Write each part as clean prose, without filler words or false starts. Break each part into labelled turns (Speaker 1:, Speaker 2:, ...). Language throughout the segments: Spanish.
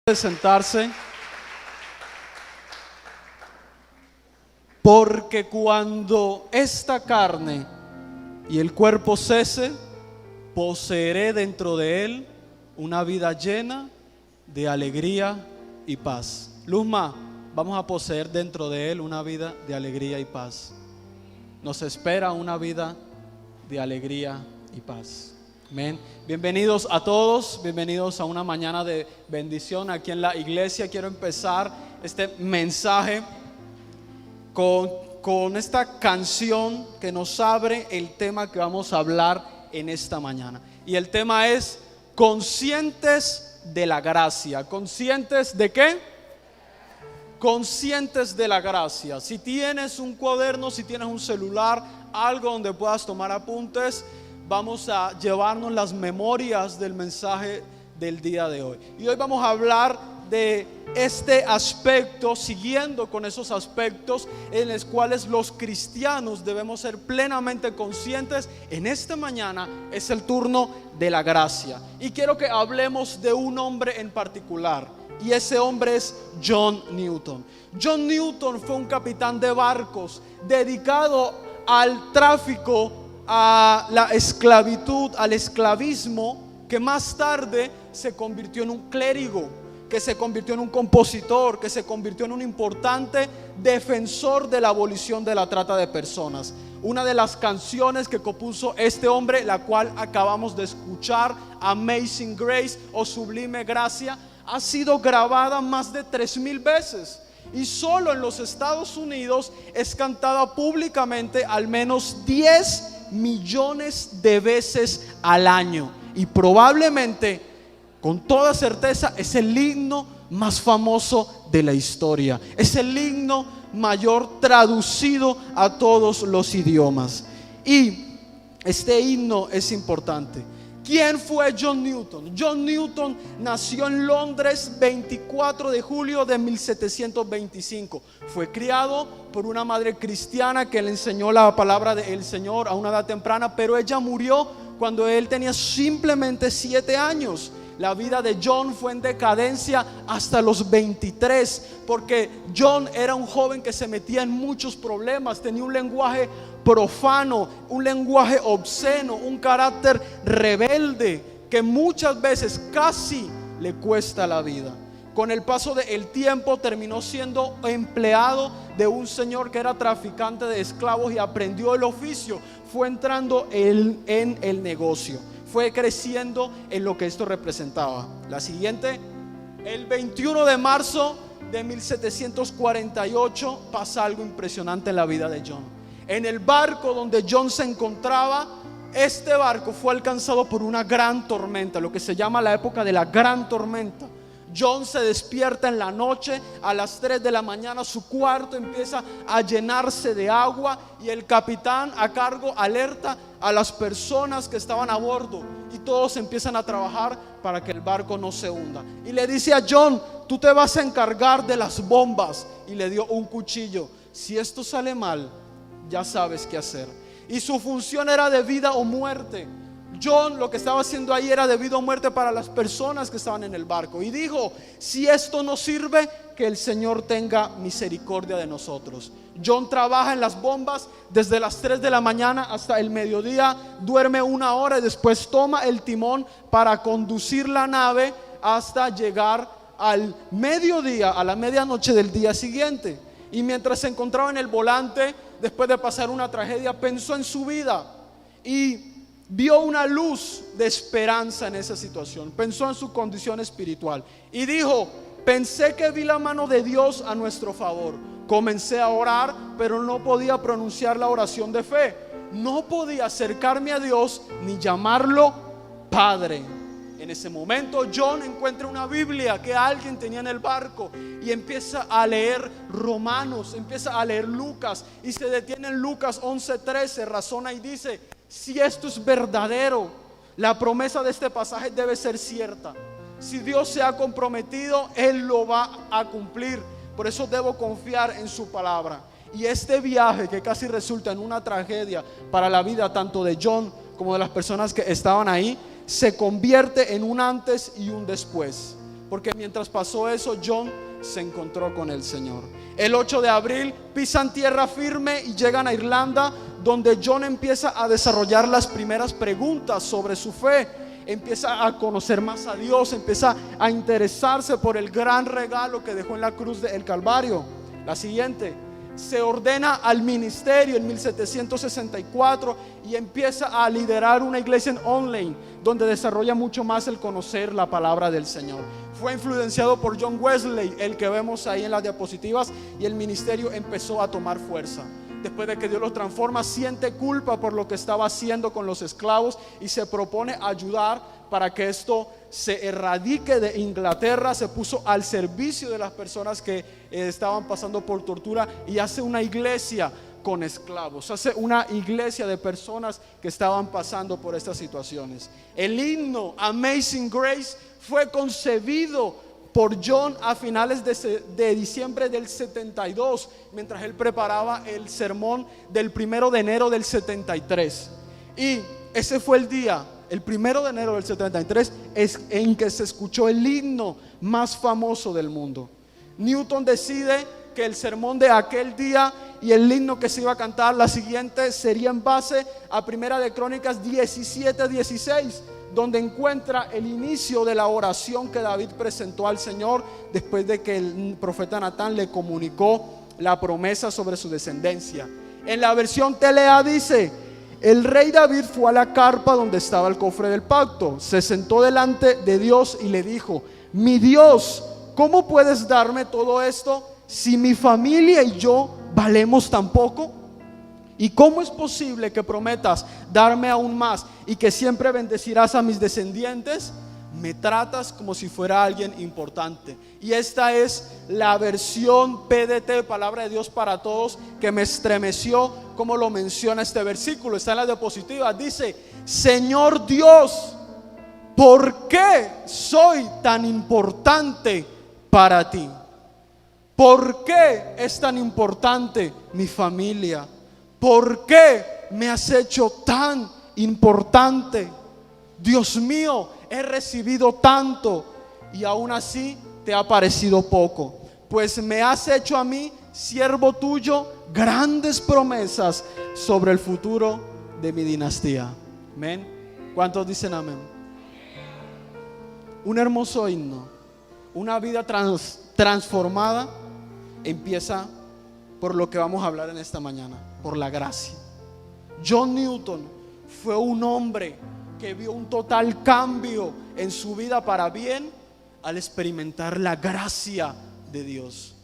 Speaker 1: De sentarse, porque cuando esta carne y el cuerpo cese, poseeré dentro de él una vida llena de alegría y paz. Luzma, vamos a poseer dentro de él una vida de alegría y paz. Nos espera una vida de alegría y paz. Amén. Bienvenidos a todos, bienvenidos a una mañana de bendición aquí en la iglesia. Quiero empezar este mensaje con esta canción que nos abre el tema que vamos a hablar en esta mañana. Y el tema es conscientes de la gracia. ¿Conscientes de qué? Conscientes de la gracia. Si tienes un cuaderno, si tienes un celular, algo donde puedas tomar apuntes, vamos a llevarnos las memorias del mensaje del día de hoy. Y hoy vamos a hablar de este aspecto, siguiendo con esos aspectos en los cuales los cristianos debemos ser plenamente conscientes. En esta mañana es el turno de la gracia. Y quiero que hablemos de un hombre en particular. Y ese hombre es John Newton. John Newton fue un capitán de barcos dedicado al tráfico, a la esclavitud, al esclavismo, que más tarde se convirtió en un clérigo, que se convirtió en un compositor, que se convirtió en un importante defensor de la abolición de la trata de personas. Una de las canciones que compuso este hombre, la cual acabamos de escuchar, Amazing Grace o Sublime Gracia, ha sido grabada más de 3,000 veces. Y solo en los Estados Unidos es cantada públicamente al menos 10 millones de veces al año. Y probablemente, con toda certeza, es el himno más famoso de la historia. Es el himno mayor traducido a todos los idiomas. Y este himno es importante. ¿Quién fue John Newton? John Newton nació en Londres 24 de julio de 1725. Fue criado por una madre cristiana que le enseñó la palabra del Señor a una edad temprana, pero ella murió cuando él tenía simplemente 7 años. La vida de John fue en decadencia hasta los 23, porque John era un joven que se metía en muchos problemas, tenía un lenguaje profano, un lenguaje obsceno, un carácter rebelde que muchas veces casi le cuesta la vida. Con el paso del tiempo terminó siendo empleado de un señor que era traficante de esclavos y aprendió el oficio. Fue entrando en el negocio, fue creciendo en lo que esto representaba. La siguiente, el 21 de marzo de 1748 pasa algo impresionante en la vida de John. En el barco donde John se encontraba, este barco fue alcanzado por una gran tormenta, lo que se llama la época de la gran tormenta. John se despierta en la noche, a las 3 de la mañana su cuarto empieza a llenarse de agua y el capitán a cargo alerta a las personas que estaban a bordo y todos empiezan a trabajar para que el barco no se hunda. Y le dice a John: tú te vas a encargar de las bombas, y le dio un cuchillo. Si esto sale mal, ya sabes qué hacer. Y su función era de vida o muerte. John lo que estaba haciendo ahí era de vida o muerte para las personas que estaban en el barco. Y dijo: si esto no sirve, que el Señor tenga misericordia de nosotros. John trabaja en las bombas desde las 3 de la mañana hasta el mediodía, duerme 1 hora y después toma el timón para conducir la nave hasta llegar al mediodía, a la medianoche del día siguiente. Y mientras se encontraba en el volante, después de pasar una tragedia, pensó en su vida y vio una luz de esperanza en esa situación. Pensó en su condición espiritual y dijo: pensé que vi la mano de Dios a nuestro favor. Comencé a orar, pero no podía pronunciar la oración de fe. No podía acercarme a Dios ni llamarlo Padre. En ese momento John encuentra una Biblia que alguien tenía en el barco y empieza a leer Romanos, empieza a leer Lucas y se detiene en Lucas 11:13, razona y dice: si esto es verdadero, la promesa de este pasaje debe ser cierta. Si Dios se ha comprometido, Él lo va a cumplir. Por eso debo confiar en su palabra. Y este viaje, que casi resulta en una tragedia para la vida tanto de John como de las personas que estaban ahí, se convierte en un antes y un después. porque mientras pasó eso, John se encontró con el Señor. El 8 de abril pisan tierra firme y llegan a Irlanda, donde John empieza a desarrollar las primeras preguntas sobre su fe. Empieza a conocer más a Dios, empieza a interesarse por el gran regalo que dejó en la cruz del Calvario. La siguiente, se ordena al ministerio en 1764 y empieza a liderar una iglesia en online, donde desarrolla mucho más el conocer la palabra del Señor. Fue influenciado por John Wesley, el que vemos ahí en las diapositivas, y el ministerio empezó a tomar fuerza. Después de que Dios lo transforma, siente culpa por lo que estaba haciendo con los esclavos y se propone ayudar para que esto se erradique de Inglaterra. Se puso al servicio de las personas que estaban pasando por tortura y hace una iglesia con esclavos, hace una iglesia de personas que estaban pasando por estas situaciones. El himno Amazing Grace fue concebido por John a finales de diciembre del 72, mientras él preparaba el sermón del 1 de enero del 73. Y ese fue el día, el 1 de enero del 73, en que se escuchó el himno más famoso del mundo. Newton decide que el sermón de aquel día y el himno que se iba a cantar la siguiente sería en base a 1 de Crónicas 17:16, donde encuentra el inicio de la oración que David presentó al Señor después de que el profeta Natán le comunicó la promesa sobre su descendencia. En la versión TLA dice: el rey David fue a la carpa donde estaba el cofre del pacto, se sentó delante de Dios y le dijo: mi Dios, ¿cómo puedes darme todo esto si mi familia y yo valemos tan poco? ¿Y cómo es posible que prometas darme aún más y que siempre bendecirás a mis descendientes? Me tratas como si fuera alguien importante. Y esta es la versión PDT, Palabra de Dios para Todos, que me estremeció como lo menciona este versículo. Está en la diapositiva. Dice: Señor Dios, ¿por qué soy tan importante para ti? ¿Por qué es tan importante mi familia? ¿Por qué me has hecho tan importante? Dios mío, he recibido tanto y aún así te ha parecido poco. Pues me has hecho a mí, siervo tuyo, grandes promesas sobre el futuro de mi dinastía. Amén. ¿Cuántos dicen amén? Un hermoso himno, una vida transformada empieza por lo que vamos a hablar en esta mañana, por la gracia. John Newton fue un hombre que vio un total cambio en su vida para bien al experimentar la gracia de Dios.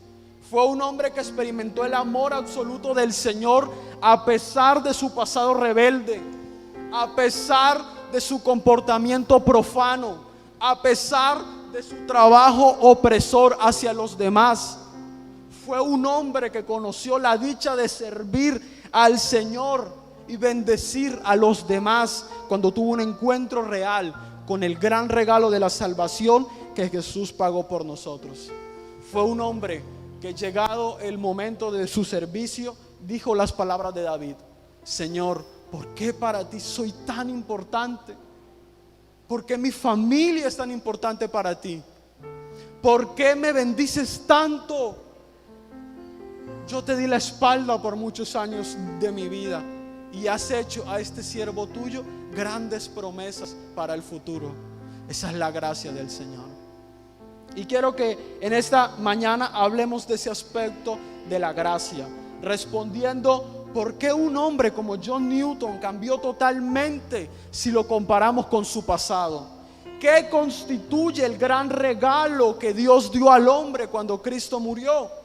Speaker 1: Fue un hombre que experimentó el amor absoluto del Señor a pesar de su pasado rebelde, a pesar de su comportamiento profano, a pesar de su trabajo opresor hacia los demás. Fue un hombre que conoció la dicha de servir al Señor y bendecir a los demás cuando tuvo un encuentro real con el gran regalo de la salvación que Jesús pagó por nosotros. Fue un hombre que, llegado el momento de su servicio, dijo las palabras de David: Señor, ¿por qué para ti soy tan importante? ¿Por qué mi familia es tan importante para ti? ¿Por qué me bendices tanto? Yo te di la espalda por muchos años de mi vida y has hecho a este siervo tuyo grandes promesas para el futuro. Esa es la gracia del Señor. Y quiero que en esta mañana hablemos de ese aspecto de la gracia, respondiendo por qué un hombre como John Newton cambió totalmente si lo comparamos con su pasado. ¿Qué constituye el gran regalo que Dios dio al hombre cuando Cristo murió?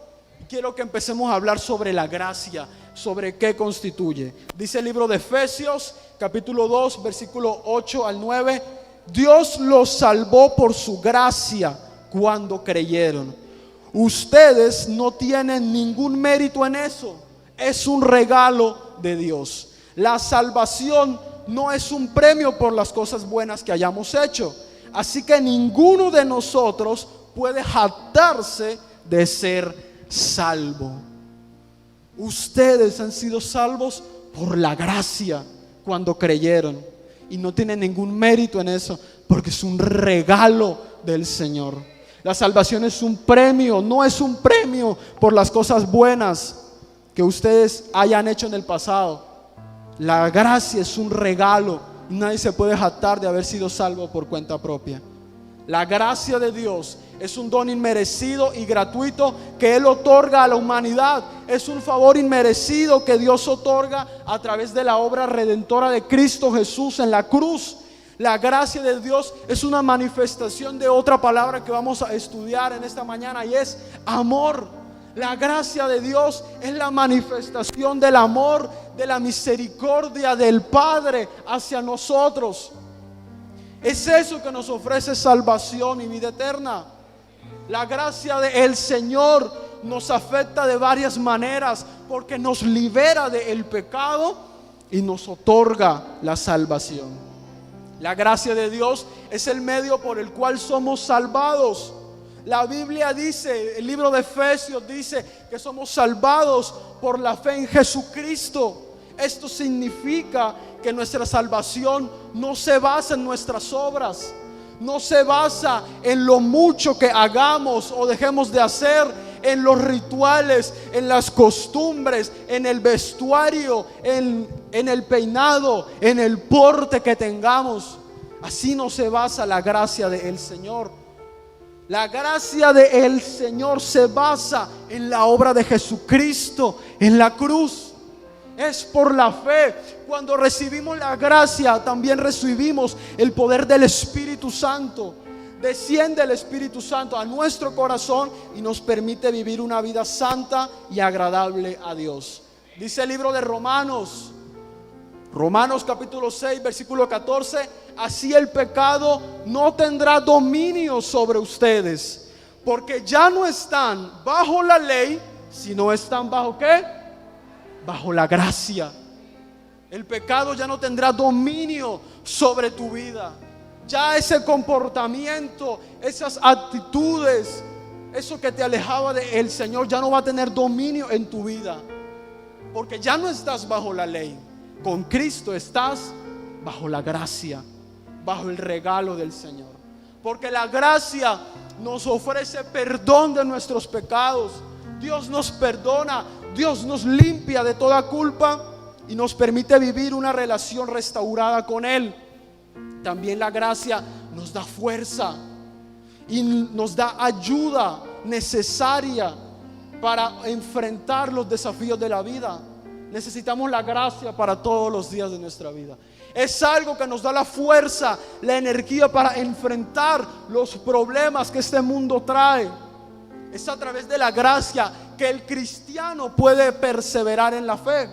Speaker 1: Quiero que empecemos a hablar sobre la gracia, sobre qué constituye. Dice el libro de Efesios, capítulo 2, versículo 8 al 9: Dios los salvó por su gracia cuando creyeron. Ustedes no tienen ningún mérito en eso, es un regalo de Dios. La salvación no es un premio por las cosas buenas que hayamos hecho, así que ninguno de nosotros puede jactarse de ser salvo. Ustedes han sido salvos por la gracia cuando creyeron y no tienen ningún mérito en eso, porque es un regalo del Señor. La salvación es un premio, no es un premio por las cosas buenas que ustedes hayan hecho en el pasado. La gracia es un regalo. Nadie se puede jactar de haber sido salvo por cuenta propia. La gracia de Dios es un don inmerecido y gratuito que Él otorga a la humanidad. Es un favor inmerecido que Dios otorga a través de la obra redentora de Cristo Jesús en la cruz. La gracia de Dios es una manifestación de otra palabra que vamos a estudiar en esta mañana, y es amor. La gracia de Dios es la manifestación del amor, de la misericordia del Padre hacia nosotros. Es eso que nos ofrece salvación y vida eterna. La gracia del Señor nos afecta de varias maneras, porque nos libera del pecado y nos otorga la salvación. La gracia de Dios es el medio por el cual somos salvados. La Biblia dice, el libro de Efesios dice que somos salvados por la fe en Jesucristo. Esto significa que nuestra salvación no se basa en nuestras obras, no se basa en lo mucho que hagamos o dejemos de hacer, en los rituales, en las costumbres, en el vestuario, en el peinado, en el porte que tengamos. Así no se basa la gracia del Señor. La gracia del Señor se basa en la obra de Jesucristo en la cruz. Es por la fe. Cuando recibimos la gracia, también recibimos el poder del Espíritu Santo. Desciende el Espíritu Santo a nuestro corazón y nos permite vivir una vida santa y agradable a Dios. Dice el libro de Romanos capítulo 6 versículo 14: así el pecado no tendrá dominio sobre ustedes, porque ya no están bajo la ley, sino están bajo ¿qué? Bajo la gracia. El pecado ya no tendrá dominio sobre tu vida. Ya ese comportamiento, esas actitudes, eso que te alejaba del Señor, ya no va a tener dominio en tu vida, porque ya no estás bajo la ley. Con Cristo estás bajo la gracia, bajo el regalo del Señor. Porque la gracia nos ofrece perdón de nuestros pecados. Dios nos perdona, Dios nos limpia de toda culpa y nos permite vivir una relación restaurada con Él. También la gracia nos da fuerza y nos da ayuda necesaria para enfrentar los desafíos de la vida. Necesitamos la gracia para todos los días de nuestra vida. Es algo que nos da la fuerza, la energía para enfrentar los problemas que este mundo trae. Es a través de la gracia que el cristiano puede perseverar en la fe.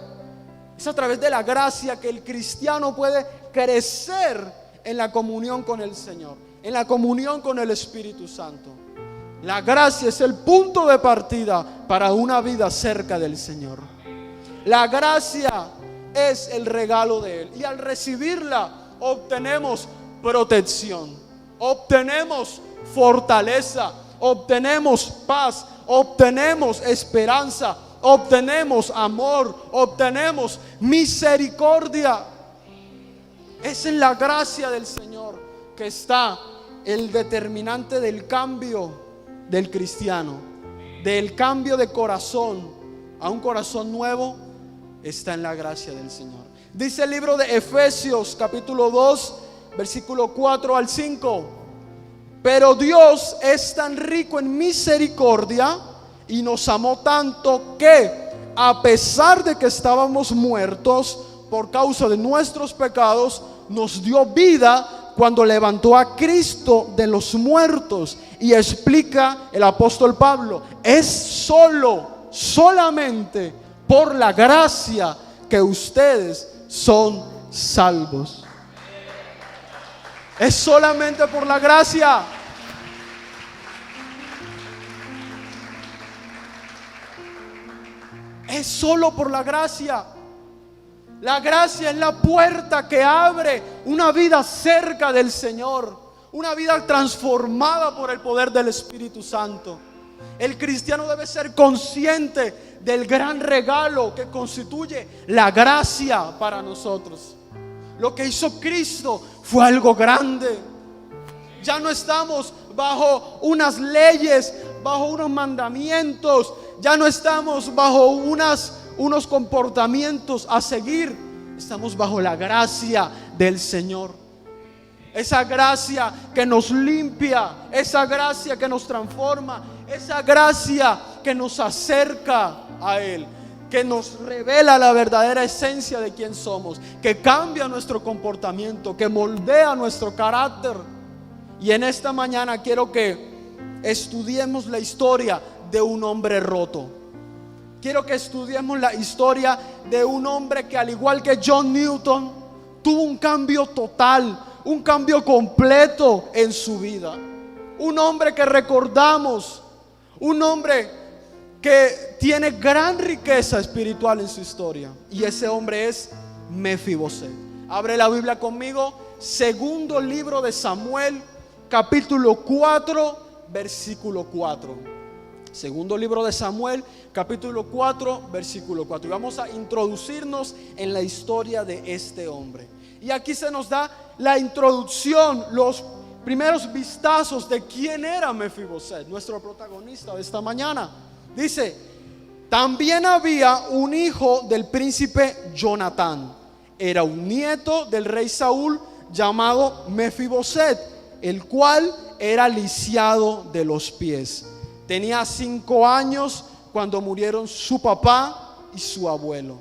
Speaker 1: Es a través de la gracia que el cristiano puede crecer en la comunión con el Señor, en la comunión con el Espíritu Santo. La gracia es el punto de partida para una vida cerca del Señor. La gracia es el regalo de Él, y al recibirla obtenemos protección, obtenemos fortaleza, obtenemos paz, obtenemos esperanza, obtenemos amor, obtenemos misericordia. Es en la gracia del Señor que está el determinante del cambio del cristiano, del cambio de corazón a un corazón nuevo. Está en la gracia del Señor. Dice el libro de Efesios capítulo 2 versículo 4 al 5: pero Dios es tan rico en misericordia y nos amó tanto que, a pesar de que estábamos muertos por causa de nuestros pecados, nos dio vida cuando levantó a Cristo de los muertos. Y explica el apóstol Pablo: es solamente por la gracia que ustedes son salvos. Es solamente por la gracia. Es solo por la gracia. La gracia es la puerta que abre una vida cerca del Señor, una vida transformada por el poder del Espíritu Santo. El cristiano debe ser consciente del gran regalo que constituye la gracia para nosotros. Lo que hizo Cristo fue algo grande. Ya no estamos bajo unas leyes, bajo unos mandamientos. Ya no estamos bajo unos comportamientos a seguir. Estamos bajo la gracia del Señor. Esa gracia que nos limpia, esa gracia que nos transforma, esa gracia que nos acerca a Él, que nos revela la verdadera esencia de quién somos, que cambia nuestro comportamiento, que moldea nuestro carácter. Y en esta mañana quiero que estudiemos la historia de un hombre roto. Quiero que estudiemos la historia de un hombre que, al igual que John Newton, tuvo un cambio total, un cambio completo en su vida. Un hombre que recordamos, un hombre que tiene gran riqueza espiritual en su historia, y ese hombre es Mefiboset. Abre la Biblia conmigo, segundo libro de Samuel, capítulo 4, versículo 4. Segundo libro de Samuel, capítulo 4, versículo 4. Y vamos a introducirnos en la historia de este hombre. Y aquí se nos da la introducción, los primeros vistazos de quién era Mefiboset, nuestro protagonista de esta mañana. Dice: también había un hijo del príncipe Jonatán. Era un nieto del rey Saúl llamado Mefiboset, el cual era lisiado de los pies. Tenía 5 años cuando murieron su papá y su abuelo.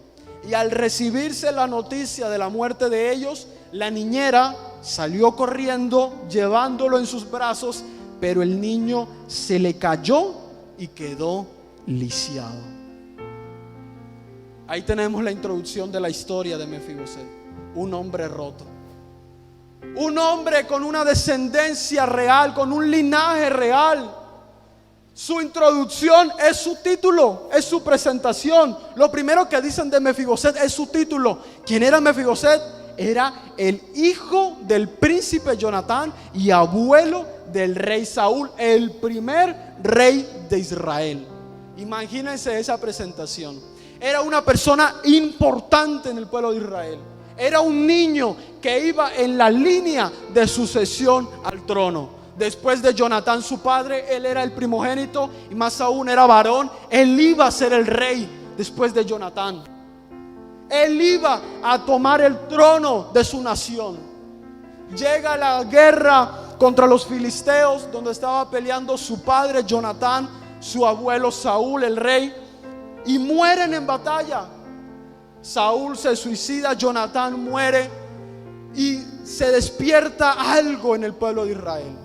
Speaker 1: Y al recibirse la noticia de la muerte de ellos, la niñera salió corriendo llevándolo en sus brazos, pero el niño se le cayó y quedó lisiado. Ahí tenemos la introducción de la historia de Mefiboset, un hombre roto, un hombre con una descendencia real, con un linaje real. Su introducción es su título, es su presentación. Lo primero que dicen de Mefiboset es su título. ¿Quién era Mefiboset? Era el hijo del príncipe Jonatán y abuelo del rey Saúl, el primer rey de Israel. Imagínense esa presentación. Era una persona importante en el pueblo de Israel. Era un niño que iba en la línea de sucesión al trono. Después de Jonatán su padre, él era el primogénito, y más aún era varón. Él iba a ser el rey después de Jonatán. Él iba a tomar el trono de su nación. Llega la guerra contra los filisteos, donde estaba peleando su padre Jonatán, su abuelo Saúl, el rey, y mueren en batalla. Saúl se suicida, Jonatán muere, y se despierta algo en el pueblo de Israel.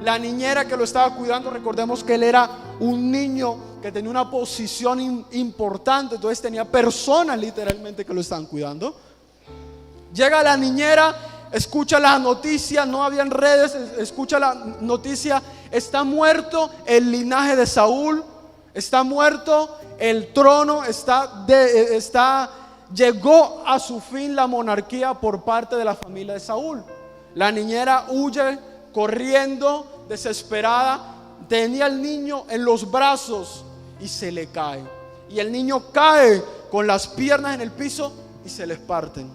Speaker 1: La niñera que lo estaba cuidando, recordemos que él era un niño que tenía una posición importante, entonces tenía personas literalmente que lo estaban cuidando. Llega la niñera, escucha la noticia, no habían redes, escucha la noticia: está muerto el linaje de Saúl, está muerto el trono, llegó a su fin la monarquía por parte de la familia de Saúl. La niñera huye corriendo, desesperada. Tenía al niño en los brazos y se le cae. Y el niño cae con las piernas en el piso y se le parten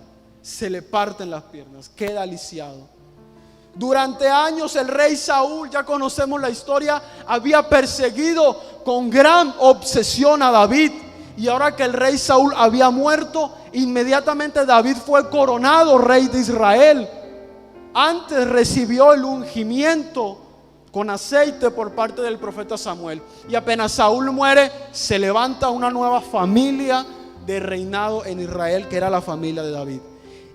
Speaker 1: las piernas, queda lisiado. Durante años el rey Saúl, ya conocemos la historia, había perseguido con gran obsesión a David. Y ahora que el rey Saúl había muerto, inmediatamente David fue coronado rey de Israel. Antes recibió el ungimiento con aceite por parte del profeta Samuel. Y apenas Saúl muere, se levanta una nueva familia de reinado en Israel, que era la familia de David.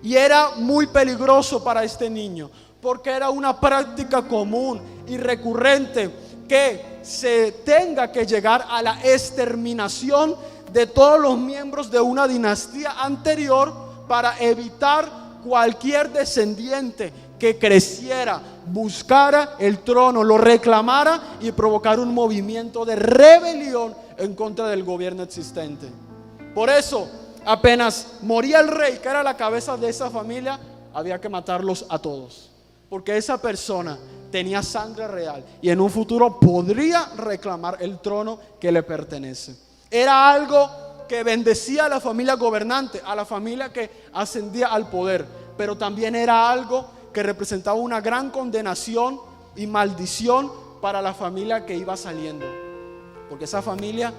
Speaker 1: Y era muy peligroso para este niño, porque era una práctica común y recurrente que se tenga que llegar a la exterminación de todos los miembros de una dinastía anterior, para evitar cualquier descendiente que creciera, buscara el trono, lo reclamara y provocara un movimiento de rebelión en contra del gobierno existente. Por eso, apenas moría el rey, que era la cabeza de esa familia, había que matarlos a todos, porque esa persona tenía sangre real y en un futuro podría reclamar el trono que le pertenece. Era algo que bendecía a la familia gobernante, a la familia que ascendía al poder, pero también era algo que representaba una gran condenación y maldición para la familia que iba saliendo, porque esa familia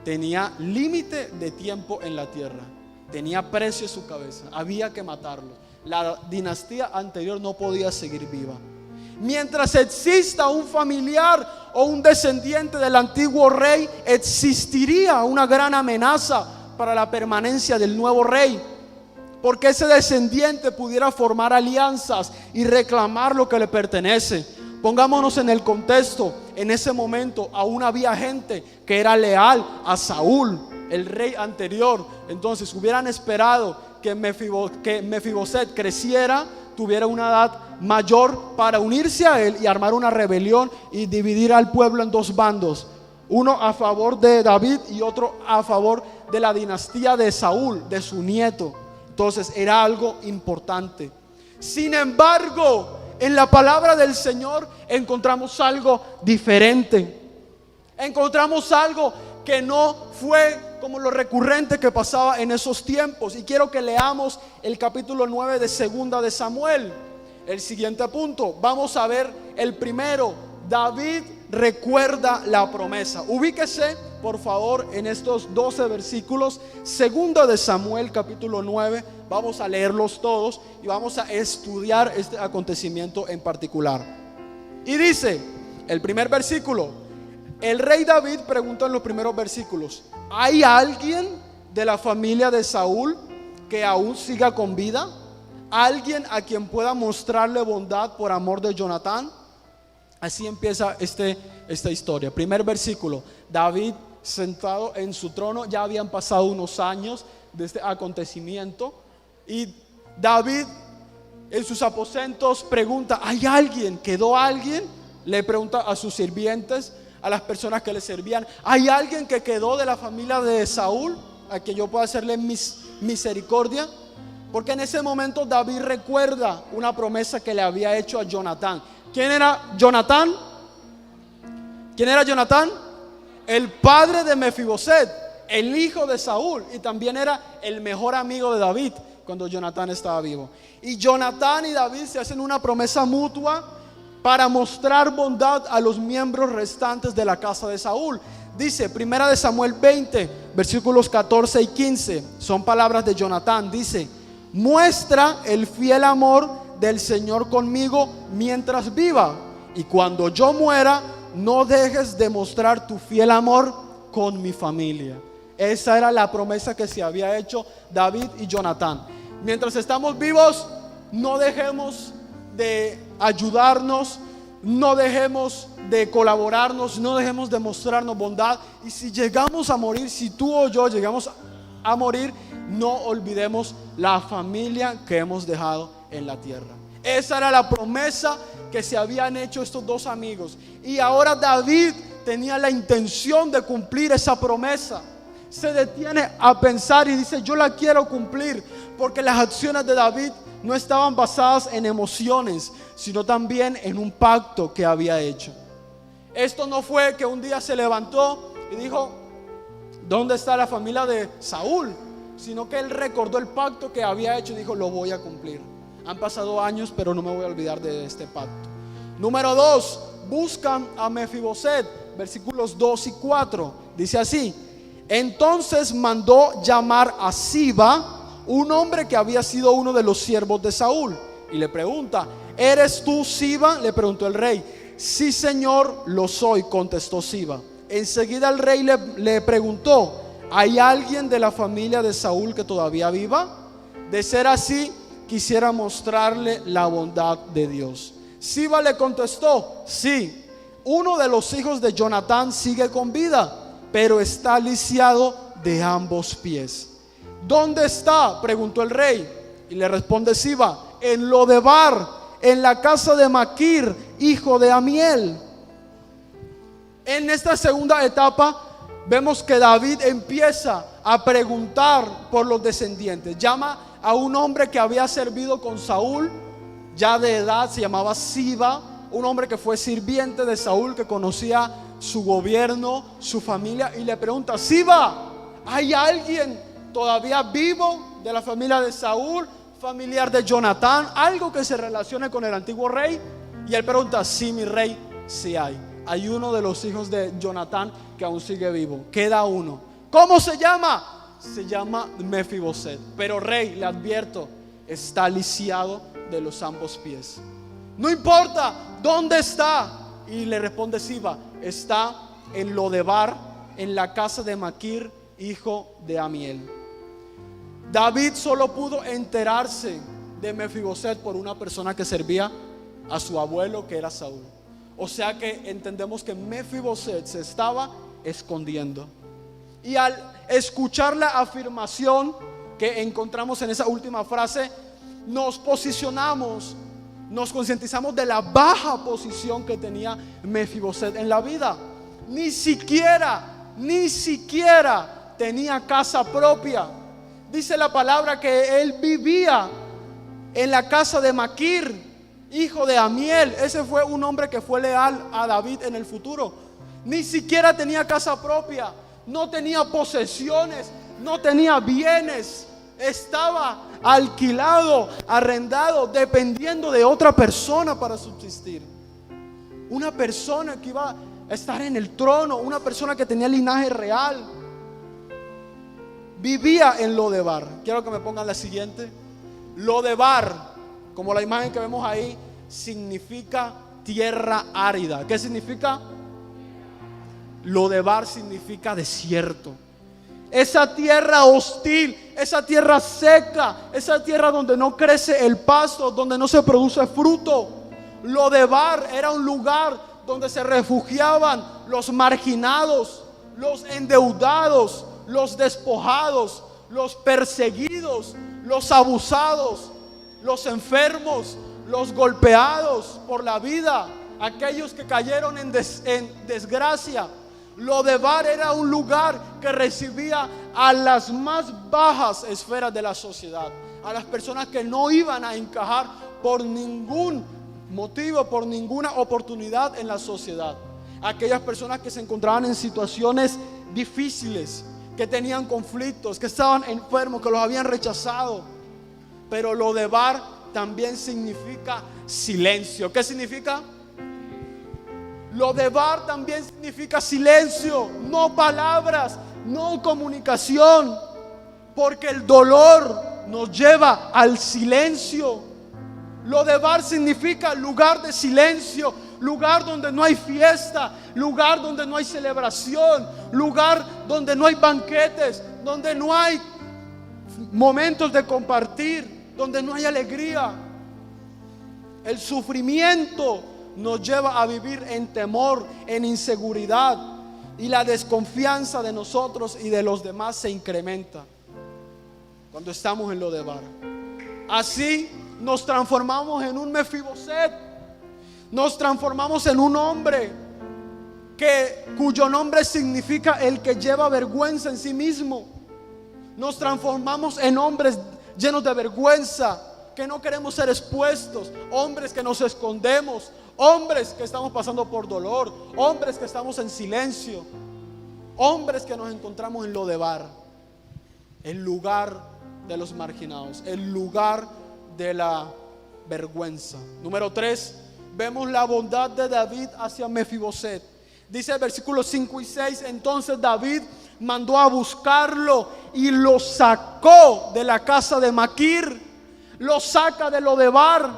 Speaker 1: tenía límite de tiempo en la tierra, tenía precio en su cabeza, había que matarlos. La dinastía anterior no podía seguir viva. Mientras exista un familiar o un descendiente del antiguo rey, existiría una gran amenaza para la permanencia del nuevo rey, porque ese descendiente pudiera formar alianzas y reclamar lo que le pertenece. Pongámonos en el contexto. En ese momento aún había gente que era leal a Saúl, el rey anterior. Entonces hubieran esperado que Mefiboset creciera, tuviera una edad mayor para unirse a él y armar una rebelión y dividir al pueblo en dos bandos, uno a favor de David y otro a favor de la dinastía de Saúl, de su nieto. Entonces era algo importante. Sin embargo, en la palabra del Señor encontramos algo diferente. Encontramos algo que no fue como lo recurrente que pasaba en esos tiempos. Y quiero que leamos el capítulo 9 de Segunda de Samuel. El siguiente punto, vamos a ver el primero. David recuerda la promesa. Ubíquese por favor en estos 12 versículos. Segunda de Samuel capítulo 9. Vamos a leerlos todos y vamos a estudiar este acontecimiento en particular. Y dice el primer versículo: el rey David pregunta en los primeros versículos: ¿hay alguien de la familia de Saúl que aún siga con vida? ¿Alguien a quien pueda mostrarle bondad por amor de Jonatán? Así empieza esta historia. Primer versículo: David sentado en su trono. Ya habían pasado unos años de este acontecimiento, y David en sus aposentos pregunta: ¿hay alguien? ¿Quedó alguien? Le pregunta a sus sirvientes, a las personas que le servían: ¿hay alguien que quedó de la familia de Saúl a que yo pueda hacerle misericordia? Porque en ese momento David recuerda una promesa que le había hecho a Jonatán. ¿Quién era Jonatán? ¿Quién era Jonatán? El padre de Mefiboset, el hijo de Saúl, y también era el mejor amigo de David cuando Jonatán estaba vivo. Y Jonatán y David se hacen una promesa mutua para mostrar bondad a los miembros restantes de la casa de Saúl. Dice Primera de Samuel 20 versículos 14 y 15. Son palabras de Jonatán. Dice: muestra el fiel amor del Señor conmigo mientras viva, y cuando yo muera no dejes de mostrar tu fiel amor con mi familia. Esa era la promesa que se había hecho David y Jonatán. Mientras estamos vivos, no dejemos de ayudarnos, no dejemos de colaborarnos, no dejemos de mostrarnos bondad. Y si llegamos a morir, si tú o yo llegamos a morir, no olvidemos la familia que hemos dejado en la tierra. Esa era la promesa que se habían hecho estos dos amigos, y ahora David tenía la intención de cumplir esa promesa. Se detiene a pensar y dice: yo la quiero cumplir, porque las acciones de David no estaban basadas en emociones, sino también en un pacto que había hecho. Esto no fue que un día se levantó y dijo: ¿dónde está la familia de Saúl? Sino que él recordó el pacto que había hecho y dijo: lo voy a cumplir. Han pasado años, pero no me voy a olvidar de este pacto. Número 2, buscan a Mefiboset. Versículos 2 y 4. Dice así: entonces mandó llamar a Siba, un hombre que había sido uno de los siervos de Saúl, y le pregunta: ¿eres tú Siba? Le preguntó el rey. Sí, señor, lo soy, contestó Siba. Enseguida el rey le preguntó: ¿hay alguien de la familia de Saúl que todavía viva? De ser así, quisiera mostrarle la bondad de Dios. Siba le contestó: sí, uno de los hijos de Jonatán sigue con vida, pero está lisiado de ambos pies. ¿Dónde está?, preguntó el rey. Y le responde Siba: en Lodebar, en la casa de Maquir, hijo de Amiel. En esta segunda etapa vemos que David empieza a preguntar por los descendientes. Llama a un hombre que había servido con Saúl, ya de edad, se llamaba Siba, un hombre que fue sirviente de Saúl, que conocía su gobierno, su familia, y le pregunta: Siba, ¿hay alguien todavía vivo de la familia de Saúl, familiar de Jonatán, algo que se relacione con el antiguo rey? Y él pregunta: sí, mi rey, sí hay. Hay uno de los hijos de Jonatán que aún sigue vivo. Queda uno. ¿Cómo se llama? Se llama Mefiboset. Pero rey, le advierto, está lisiado de los ambos pies. No importa dónde está. Y le responde Siba: está en Lodebar, en la casa de Maquir, hijo de Amiel. David solo pudo enterarse de Mefiboset por una persona que servía a su abuelo, que era Saúl. O sea que entendemos que Mefiboset se estaba escondiendo. Y al escuchar la afirmación que encontramos en esa última frase, nos posicionamos, nos concientizamos de la baja posición que tenía Mefiboset en la vida. Ni siquiera tenía casa propia. Dice la palabra que él vivía en la casa de Maquir, hijo de Amiel. Ese fue un hombre que fue leal a David en el futuro. Ni siquiera tenía casa propia, no tenía posesiones, no tenía bienes. Estaba alquilado, arrendado, dependiendo de otra persona para subsistir. Una persona que iba a estar en el trono, una persona que tenía linaje real. Vivía en Lodebar. Quiero que me pongan la siguiente. Lodebar, como la imagen que vemos ahí, significa tierra árida. ¿Qué significa? Lodebar significa desierto. Esa tierra hostil, esa tierra seca, esa tierra donde no crece el pasto, donde no se produce fruto. Lodebar era un lugar donde se refugiaban los marginados, los endeudados, los despojados, los perseguidos, los abusados, los enfermos, los golpeados por la vida, aquellos que cayeron en desgracia. Lodebar era un lugar que recibía a las más bajas esferas de la sociedad, a las personas que no iban a encajar por ningún motivo, por ninguna oportunidad en la sociedad. Aquellas personas que se encontraban en situaciones difíciles, que tenían conflictos, que estaban enfermos, que los habían rechazado. Pero Lodebar también significa silencio. ¿Qué significa? Lodebar también significa silencio, no palabras, no comunicación, porque el dolor nos lleva al silencio. Lodebar significa lugar de silencio, lugar donde no hay fiesta, lugar donde no hay celebración, lugar donde no hay banquetes, donde no hay momentos de compartir, donde no hay alegría. El sufrimiento nos lleva a vivir en temor, en inseguridad, y la desconfianza de nosotros y de los demás se incrementa cuando estamos en Lodebar. Así nos transformamos en un Mefiboset, nos transformamos en un hombre cuyo nombre significa el que lleva vergüenza en sí mismo. Nos transformamos en hombres llenos de vergüenza, que no queremos ser expuestos, hombres que nos escondemos, hombres que estamos pasando por dolor, hombres que estamos en silencio, hombres que nos encontramos en Lodebar, el lugar de los marginados, el lugar de la vergüenza. Número 3, vemos la bondad de David hacia Mefiboset. Dice el versículo 5 y 6: entonces David mandó a buscarlo y lo sacó de la casa de Maquir. Lo saca de Lodebar.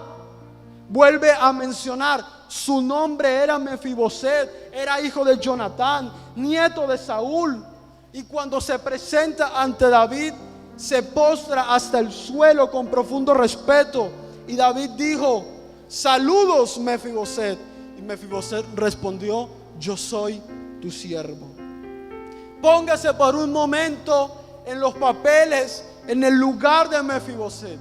Speaker 1: Vuelve a mencionar: su nombre era Mefiboset, era hijo de Jonatán, nieto de Saúl. Y cuando se presenta ante David, se postra hasta el suelo con profundo respeto. Y David dijo: saludos, Mefiboset. Y Mefiboset respondió: yo soy tu siervo. Póngase por un momento en los papeles, en el lugar de Mefiboset.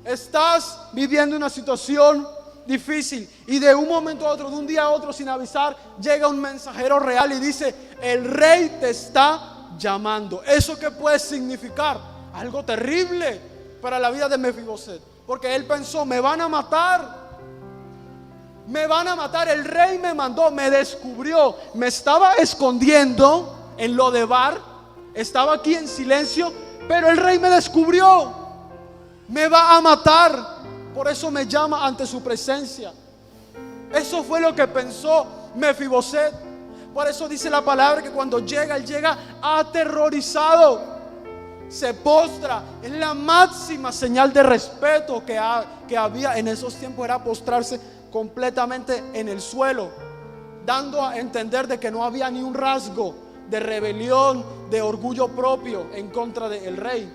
Speaker 1: Estás viviendo una situación difícil y de un momento a otro, de un día a otro, sin avisar, llega un mensajero real y dice: el rey te está llamando. ¿Eso qué puede significar? Algo terrible para la vida de Mefiboset, porque él pensó: me van a matar, me van a matar. El rey me mandó, me descubrió, me estaba escondiendo en Lodebar, estaba aquí en silencio, pero el rey me descubrió, me va a matar. Por eso me llama ante su presencia. Eso fue lo que pensó Mefiboset. Por eso dice la palabra que cuando llega, él llega aterrorizado, se postra. Es la máxima señal de respeto que había en esos tiempos, era postrarse completamente en el suelo, dando a entender de que no había ni un rasgo de rebelión, de orgullo propio en contra del rey.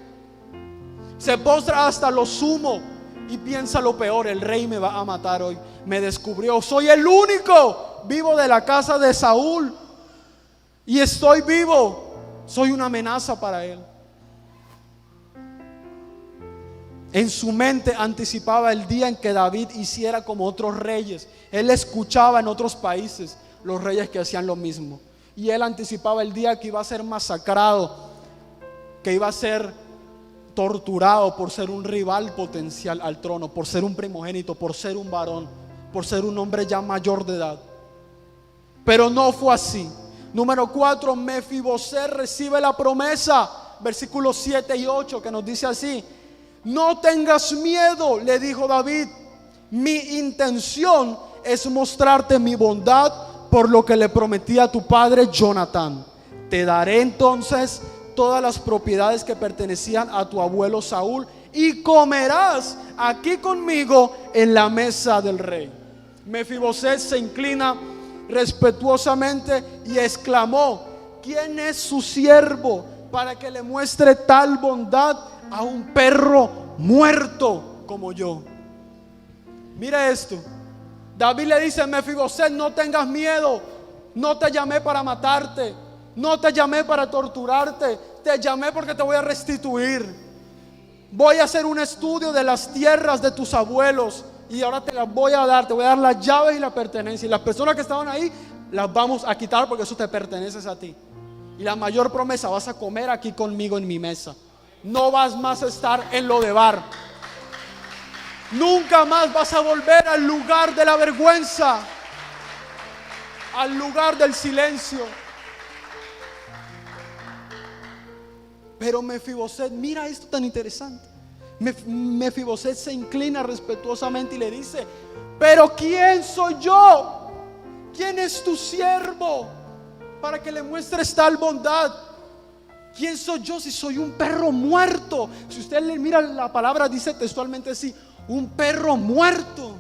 Speaker 1: Se postra hasta lo sumo y piensa lo peor: el rey me va a matar hoy, me descubrió, soy el único vivo de la casa de Saúl y estoy vivo, soy una amenaza para él. En su mente anticipaba el día en que David hiciera como otros reyes. Él escuchaba en otros países los reyes que hacían lo mismo, y él anticipaba el día que iba a ser masacrado, que iba a ser torturado por ser un rival potencial al trono, por ser un primogénito, por ser un varón, por ser un hombre ya mayor de edad. Pero no fue así. Número 4, Mefiboset recibe la promesa, versículos 7 y 8, que nos dice así: no tengas miedo, le dijo David, mi intención es mostrarte mi bondad por lo que le prometí a tu padre Jonatán. Te daré entonces todas las propiedades que pertenecían a tu abuelo Saúl y comerás aquí conmigo en la mesa del rey. Mefiboset se inclina respetuosamente y exclamó: ¿quién es su siervo para que le muestre tal bondad a un perro muerto como yo? Mira esto. David le dice a Mefiboset: no tengas miedo, no te llamé para matarte, no te llamé para torturarte, te llamé porque te voy a restituir. Voy a hacer un estudio de las tierras de tus abuelos y ahora te las voy a dar, te voy a dar las llaves y la pertenencia, y las personas que estaban ahí las vamos a quitar porque eso te pertenece a ti. Y la mayor promesa: vas a comer aquí conmigo en mi mesa. No vas más a estar en Lodebar. Nunca más vas a volver al lugar de la vergüenza, al lugar del silencio. Pero Mefiboset, mira esto tan interesante. Mefiboset se inclina respetuosamente y le dice: pero ¿quién soy yo? ¿Quién es tu siervo para que le muestres tal bondad? ¿Quién soy yo si soy un perro muerto? Si usted le mira la palabra, dice textualmente así: un perro muerto.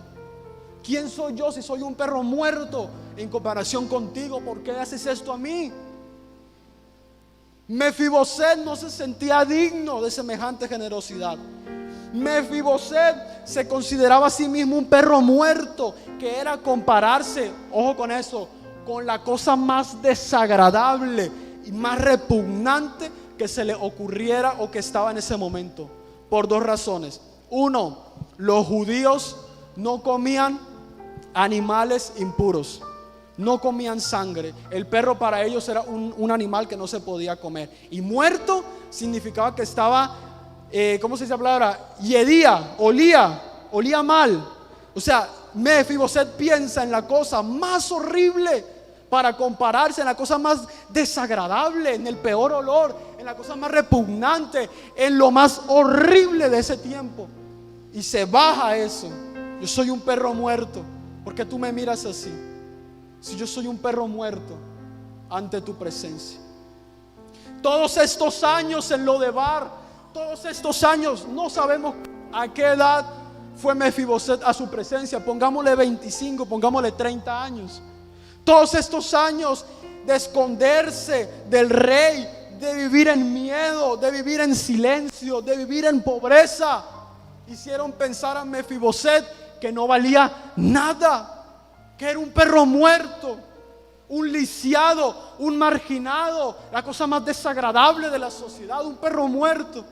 Speaker 1: ¿Quién soy yo si soy un perro muerto en comparación contigo? ¿Por qué haces esto a mí? Mefiboset no se sentía digno de semejante generosidad. Mefiboset se consideraba a sí mismo un perro muerto, que era compararse, ojo con eso, con la cosa más desagradable y más repugnante que se le ocurriera o que estaba en ese momento, por dos razones. Uno, los judíos no comían animales impuros, no comían sangre. El perro para ellos era un animal que no se podía comer, y muerto significaba que estaba, ¿cómo se dice la palabra? Olía mal. O sea, Mefiboset piensa en la cosa más horrible para compararse, en la cosa más desagradable, en el peor olor, en la cosa más repugnante, en lo más horrible de ese tiempo, y se baja a eso. Yo soy un perro muerto. ¿Por qué tú me miras así? Si yo soy un perro muerto ante tu presencia. Todos estos años en Lodebar, todos estos años, no sabemos a qué edad fue Mefiboset a su presencia. Pongámosle 25, pongámosle 30 años. Todos estos años de esconderse del rey, de vivir en miedo, de vivir en silencio, de vivir en pobreza, hicieron pensar a Mefiboset que no valía nada, que era un perro muerto, un lisiado, un marginado, la cosa más desagradable de la sociedad, un perro muerto,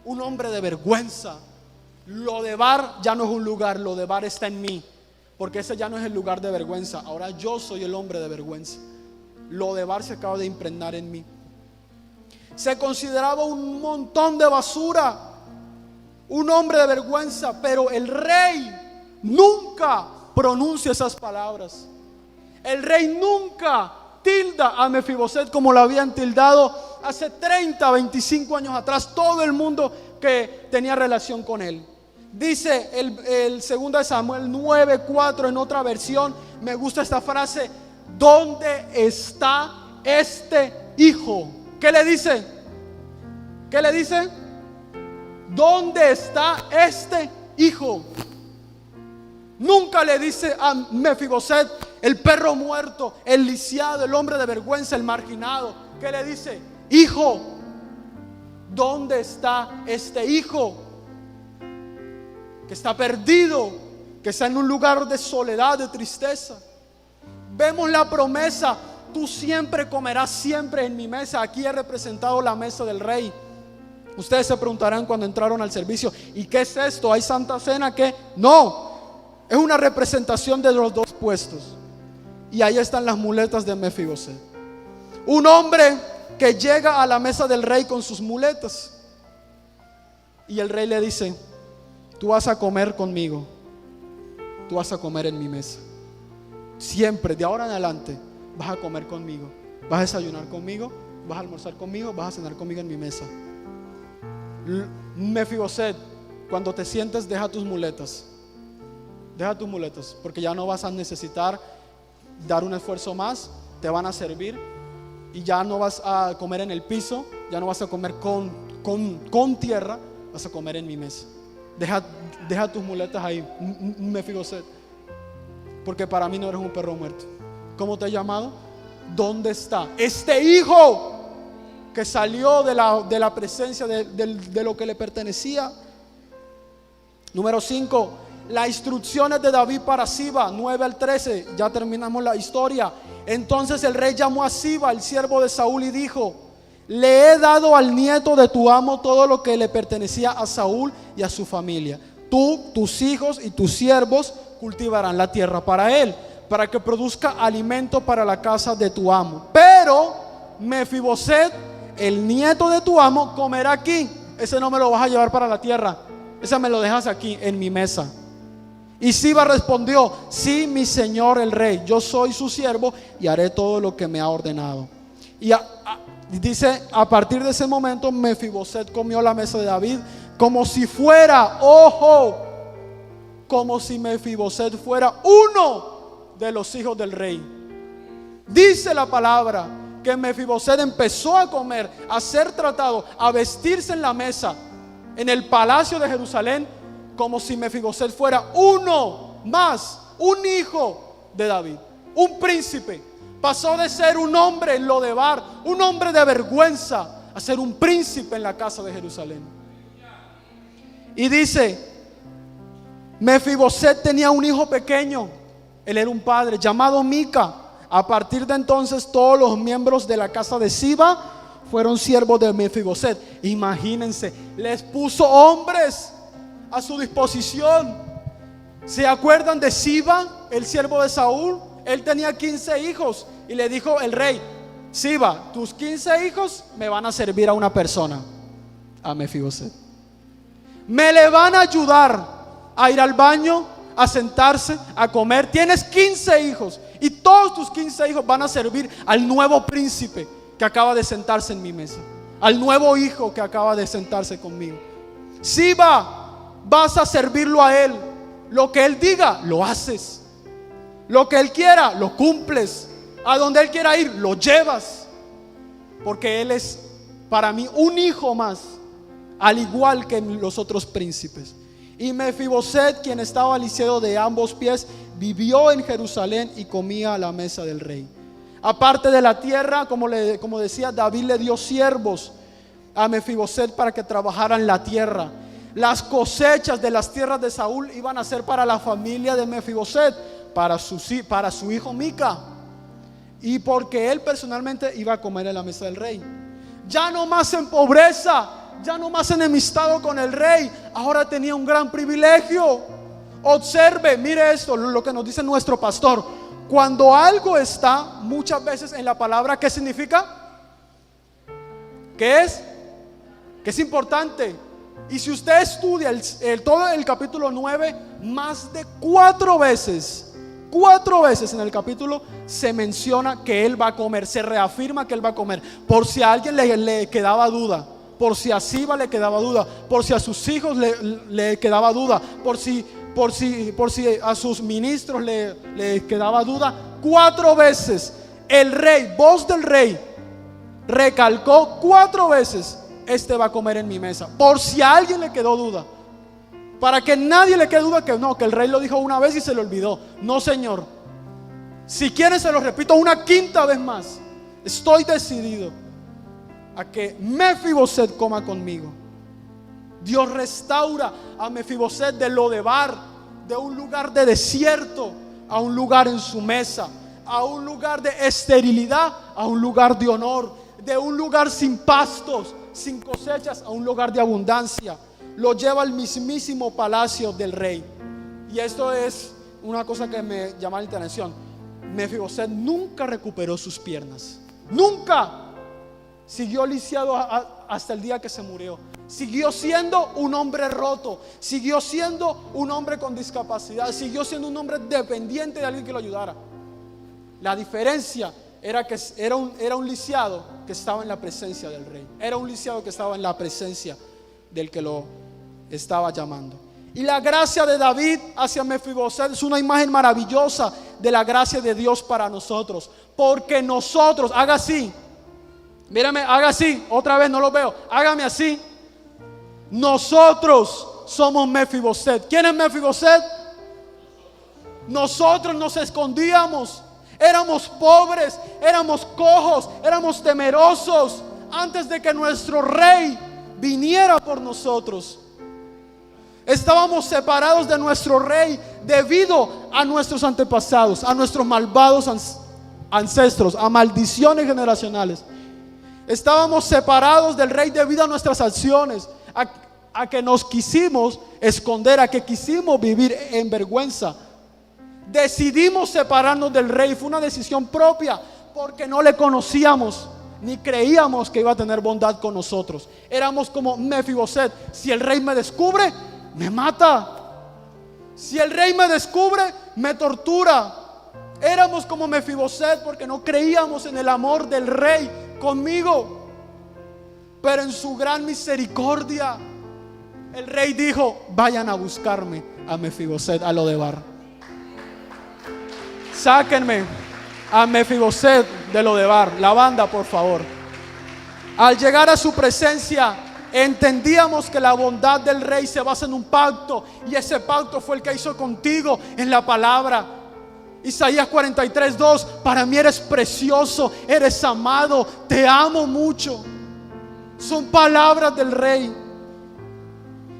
Speaker 1: un hombre de vergüenza. Lodebar ya no es un lugar, Lodebar está en mí, porque ese ya no es el lugar de vergüenza. Ahora yo soy el hombre de vergüenza. Lodebar se acaba de impregnar en mí. Se consideraba un montón de basura, un hombre de vergüenza, pero el rey nunca pronuncia esas palabras. El rey nunca tilda a Mefiboset como lo habían tildado hace 30, 25 años atrás todo el mundo que tenía relación con él. Dice el 2 de Samuel 9:4 en otra versión. Me gusta esta frase: ¿dónde está este hijo? ¿Qué le dice? ¿Qué le dice? ¿Dónde está este hijo? Nunca le dice a Mefiboset, el perro muerto, el lisiado, el hombre de vergüenza, el marginado. ¿Qué le dice? Hijo, ¿dónde está este hijo? Que está perdido, que está en un lugar de soledad, de tristeza. Vemos la promesa: tú siempre comerás siempre en mi mesa. Aquí he representado la mesa del rey. Ustedes se preguntarán cuando entraron al servicio: ¿y qué es esto? ¿Hay Santa Cena? ¿Qué? No, es una representación de los dos puestos. Y ahí están las muletas de Mefiboset. Un hombre que llega a la mesa del rey con sus muletas. Y el rey le dice: tú vas a comer conmigo, tú vas a comer en mi mesa. Siempre, de ahora en adelante, vas a comer conmigo, vas a desayunar conmigo, vas a almorzar conmigo, vas a cenar conmigo en mi mesa. Mefiboset, cuando te sientes, deja tus muletas. Deja tus muletas, porque ya no vas a necesitar dar un esfuerzo más. Te van a servir y ya no vas a comer en el piso, ya no vas a comer con tierra, vas a comer en mi mesa. Deja tus muletas ahí, Mefiboset, porque para mí no eres un perro muerto. ¿Cómo te he llamado? ¿Dónde está este hijo que salió de la presencia de lo que le pertenecía? Número 5, las instrucciones de David para Siba, 9-13. Ya terminamos la historia. Entonces el rey llamó a Siba, el siervo de Saúl, y dijo: le he dado al nieto de tu amo todo lo que le pertenecía a Saúl y a su familia. Tú, tus hijos y tus siervos cultivarán la tierra para él, para que produzca alimento para la casa de tu amo. Pero Mefiboset, el nieto de tu amo, comerá aquí. Ese no me lo vas a llevar para la tierra, ese me lo dejas aquí en mi mesa. Y Siba respondió: sí, mi señor el rey, yo soy su siervo y haré todo lo que me ha ordenado. Y dice: a partir de ese momento Mefiboset comió la mesa de David como si fuera, ojo, como si Mefiboset fuera uno de los hijos del rey. Dice la palabra que Mefiboset empezó a comer, a ser tratado, a vestirse en la mesa en el palacio de Jerusalén, como si Mefiboset fuera uno más, un hijo de David, un príncipe. Pasó de ser un hombre en Lodebar, un hombre de vergüenza, a ser un príncipe en la casa de Jerusalén. Y dice: Mefiboset tenía un hijo pequeño, él era un padre, llamado Mica. A partir de entonces todos los miembros de la casa de Siba fueron siervos de Mefiboset. Imagínense, les puso hombres a su disposición. ¿Se acuerdan de Siba, el siervo de Saúl? Él tenía 15 hijos y le dijo el rey: Siba, tus 15 hijos me van a servir a una persona, a Mefiboset. Me le van a ayudar a ir al baño, a sentarse, a comer. Tienes 15 hijos y todos tus 15 hijos van a servir al nuevo príncipe que acaba de sentarse en mi mesa, al nuevo hijo que acaba de sentarse conmigo. Siba, vas a servirlo a él. Lo que él diga, lo haces. Lo que él quiera, lo cumples. A donde él quiera ir, lo llevas. Porque él es para mí un hijo más, al igual que los otros príncipes. Y Mefiboset, quien estaba lisiado de ambos pies, vivió en Jerusalén y comía a la mesa del rey. Aparte de la tierra, como decía, David le dio siervos a Mefiboset para que trabajaran la tierra. Las cosechas de las tierras de Saúl iban a ser para la familia de Mefiboset, para su hijo Mica, y porque él personalmente iba a comer en la mesa del rey. Ya no más en pobreza, ya no más enemistado con el rey, ahora tenía un gran privilegio. Observe, mire esto, lo que nos dice nuestro pastor: cuando algo está muchas veces en la palabra, ¿qué significa? ¿Qué es? Que es importante. Y si usted estudia todo el capítulo 9, más de 4 veces en el capítulo se menciona que él va a comer, se reafirma que él va a comer. Por si a alguien le quedaba duda, por si a Siba le quedaba duda, por si a sus hijos le quedaba duda, por si a sus ministros le quedaba duda. 4 veces el rey, voz del rey, recalcó 4 veces: este va a comer en mi mesa. Por si a alguien le quedó duda, para que nadie le quede duda que no, que el rey lo dijo una vez y se le olvidó. No, Señor, si quieren se lo repito una 5ª vez más. Estoy decidido a que Mefiboset coma conmigo. Dios restaura a Mefiboset de Lodebar, de un lugar de desierto, a un lugar en su mesa, a un lugar de esterilidad, a un lugar de honor, de un lugar sin pastos, sin cosechas, a un lugar de abundancia. Lo lleva al mismísimo palacio del rey. Y esto es una cosa que me llama la atención. Mefiboset nunca recuperó sus piernas, nunca. Siguió lisiado hasta el día que se murió. Siguió siendo un hombre roto, siguió siendo un hombre con discapacidad, siguió siendo un hombre dependiente de alguien que lo ayudara. La diferencia era que era un lisiado que estaba en la presencia del rey. Era un lisiado que estaba en la presencia del que lo estaba llamando. Y la gracia de David hacia Mefiboset es una imagen maravillosa de la gracia de Dios para nosotros. Porque nosotros, haga así, mírame, haga así, otra vez no lo veo, hágame así. Nosotros somos Mefiboset. ¿Quién es Mefiboset? Nosotros nos escondíamos, éramos pobres, éramos cojos, éramos temerosos antes de que nuestro rey viniera por nosotros. Estábamos separados de nuestro rey debido a nuestros antepasados, a nuestros malvados ancestros, a maldiciones generacionales. Estábamos separados del rey debido a nuestras acciones, a que nos quisimos esconder, a que quisimos vivir en vergüenza. Decidimos separarnos del rey. Fue una decisión propia porque no le conocíamos ni creíamos que iba a tener bondad con nosotros. Éramos como Mefiboset: si el rey me descubre, me mata. Si el rey me descubre, me tortura. Éramos como Mefiboset porque no creíamos en el amor del rey conmigo. Pero en su gran misericordia, el rey dijo: vayan a buscarme a Mefiboset, a Lodebar. Sáquenme a Mefiboset de Lodebar. La banda, por favor. Al llegar a su presencia, entendíamos que la bondad del rey se basa en un pacto, y ese pacto fue el que hizo contigo en la palabra. Isaías 43:2: para mí eres precioso, eres amado, te amo mucho. Son palabras del rey.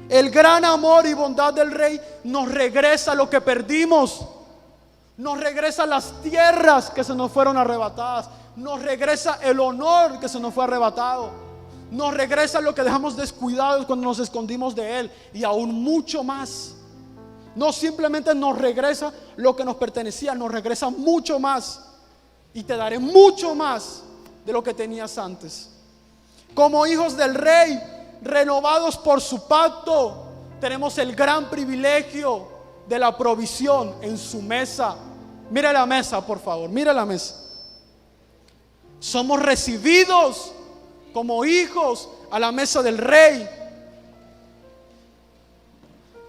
Speaker 1: El gran amor y bondad del rey nos regresa lo que perdimos. Nos regresa las tierras que se nos fueron arrebatadas. Nos regresa el honor que se nos fue arrebatado. Nos regresa lo que dejamos descuidados cuando nos escondimos de Él, y aún mucho más. No simplemente nos regresa lo que nos pertenecía, nos regresa mucho más. Y te daré mucho más de lo que tenías antes. Como hijos del rey, renovados por su pacto, tenemos el gran privilegio de la provisión en su mesa. Mire la mesa, por favor, mire la mesa. Somos recibidos como hijos a la mesa del rey.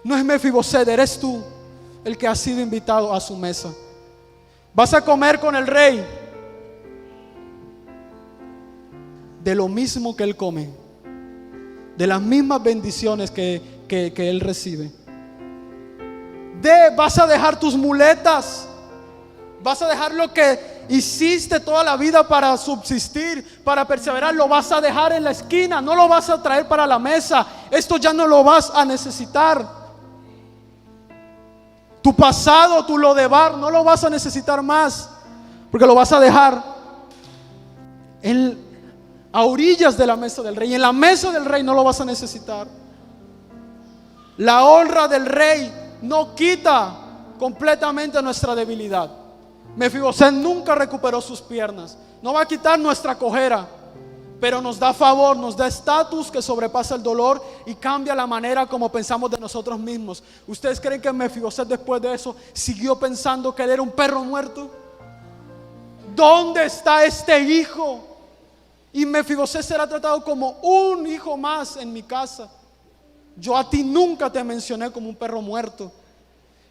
Speaker 1: No es Mefiboset, eres tú el que ha sido invitado a su mesa. Vas a comer con el rey de lo mismo que él come, de las mismas bendiciones que él recibe. Vas a dejar tus muletas, vas a dejar lo que hiciste toda la vida para subsistir, para perseverar, lo vas a dejar en la esquina, no lo vas a traer para la mesa. Esto ya no lo vas a necesitar. Tu pasado, tu Lodebar, no lo vas a necesitar más, porque lo vas a dejar a orillas de la mesa del rey. En la mesa del rey no lo vas a necesitar. La honra del rey no quita completamente nuestra debilidad. Mefiboset nunca recuperó sus piernas. No va a quitar nuestra cojera, pero nos da favor, nos da estatus que sobrepasa el dolor y cambia la manera como pensamos de nosotros mismos. ¿Ustedes creen que Mefiboset después de eso siguió pensando que él era un perro muerto? ¿Dónde está este hijo Y Mefiboset será tratado como un hijo más en mi casa. Yo a ti nunca te mencioné como un perro muerto.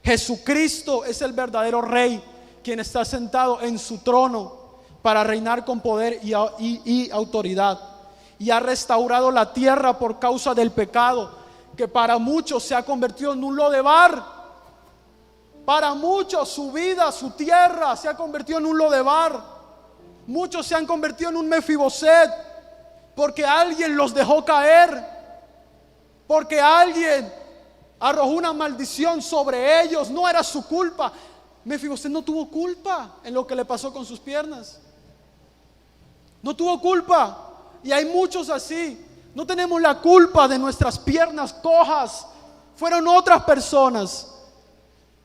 Speaker 1: Jesucristo es el verdadero rey, quien está sentado en su trono para reinar con poder y autoridad. Y ha restaurado la tierra por causa del pecado, que para muchos se ha convertido en un lodebar. Para muchos su vida, su tierra se ha convertido en un lodebar. Muchos se han convertido en un Mefiboset porque alguien los dejó caer, porque alguien arrojó una maldición sobre ellos. No era su culpa. Mefiboset no tuvo culpa en lo que le pasó con sus piernas. No tuvo culpa. Y hay muchos así. No tenemos la culpa de nuestras piernas cojas. Fueron otras personas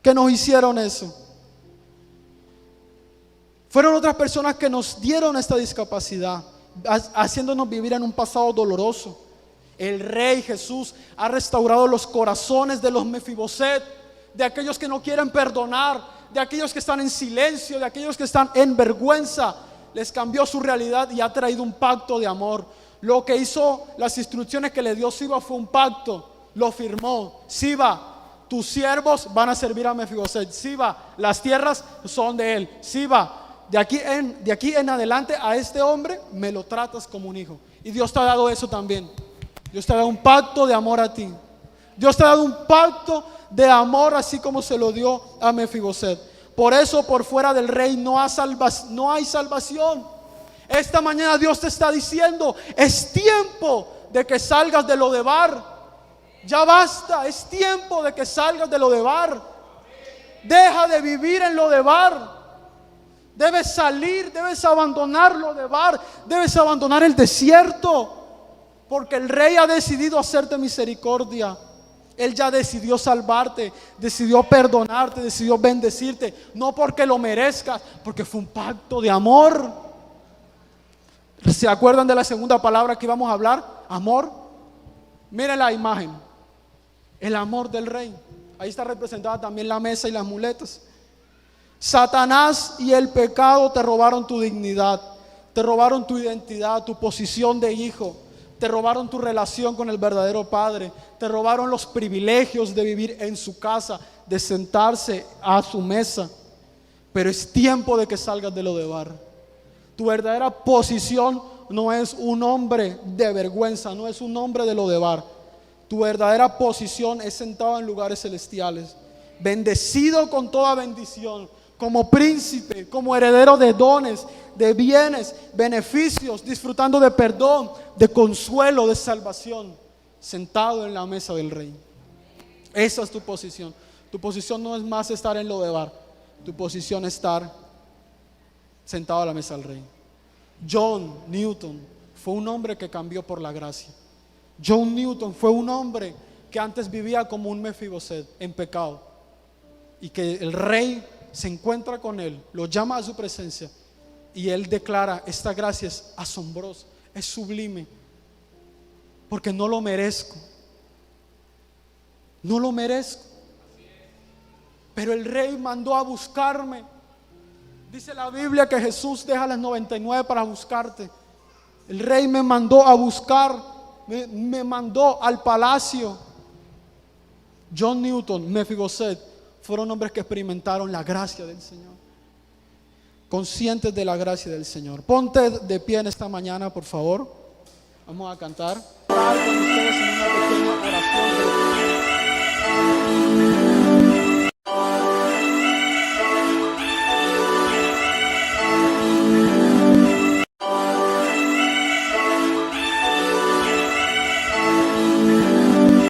Speaker 1: que nos hicieron eso. Fueron otras personas que nos dieron esta discapacidad, haciéndonos vivir en un pasado doloroso. El Rey Jesús ha restaurado los corazones de los Mefiboset, de aquellos que no quieren perdonar, de aquellos que están en silencio, de aquellos que están en vergüenza. Les cambió su realidad y ha traído un pacto de amor. Lo que hizo, las instrucciones que le dio Siba fue un pacto. Lo firmó. Siba, tus siervos van a servir a Mefiboset. Siba, las tierras son de él. Siba, de aquí en adelante a este hombre me lo tratas como un hijo. Y Dios te ha dado eso también. Dios te ha dado un pacto de amor a ti. Dios te ha dado un pacto de amor, así como se lo dio a Mefiboset. Por eso por fuera del rey no hay salvación. Esta mañana Dios te está diciendo: es tiempo de que salgas de Lodebar. Ya basta, es tiempo de que salgas de Lodebar. Deja de vivir en Lodebar. Debes salir, debes abandonar Lodebar, debes abandonar el desierto, porque el Rey ha decidido hacerte misericordia. Él ya decidió salvarte, decidió perdonarte, decidió bendecirte, no porque lo merezcas, porque fue un pacto de amor. ¿Se acuerdan de la segunda palabra que íbamos a hablar? Amor. Miren la imagen, el amor del Rey. Ahí está representada también la mesa y las muletas. Satanás y el pecado te robaron tu dignidad, te robaron tu identidad, tu posición de hijo, te robaron tu relación con el verdadero Padre, te robaron los privilegios de vivir en su casa, de sentarse a su mesa. Pero es tiempo de que salgas de Lodebar. Tu verdadera posición no es un hombre de vergüenza, no es un hombre de Lodebar. Tu verdadera posición es sentado en lugares celestiales, bendecido con toda bendición, como príncipe, como heredero de dones, de bienes, beneficios, disfrutando de perdón, de consuelo, de salvación, sentado en la mesa del Rey. Esa es tu posición. Tu posición no es más estar en Lodebar. Tu posición es estar sentado a la mesa del Rey. John Newton fue un hombre que cambió por la gracia. John Newton fue un hombre que antes vivía como un Mefiboset en pecado, y que el Rey se encuentra con él, lo llama a su presencia y él declara: esta gracia es asombrosa, es sublime, porque no lo merezco, no lo merezco, pero el Rey mandó a buscarme. Dice la Biblia que Jesús deja las 99 para buscarte. El Rey me mandó a buscar, me mandó al palacio. John Newton, Mefiboset fueron hombres que experimentaron la gracia del Señor, conscientes de la gracia del Señor. Ponte de pie en esta mañana, por favor. Vamos a cantar. Con ustedes en una pequeña oración.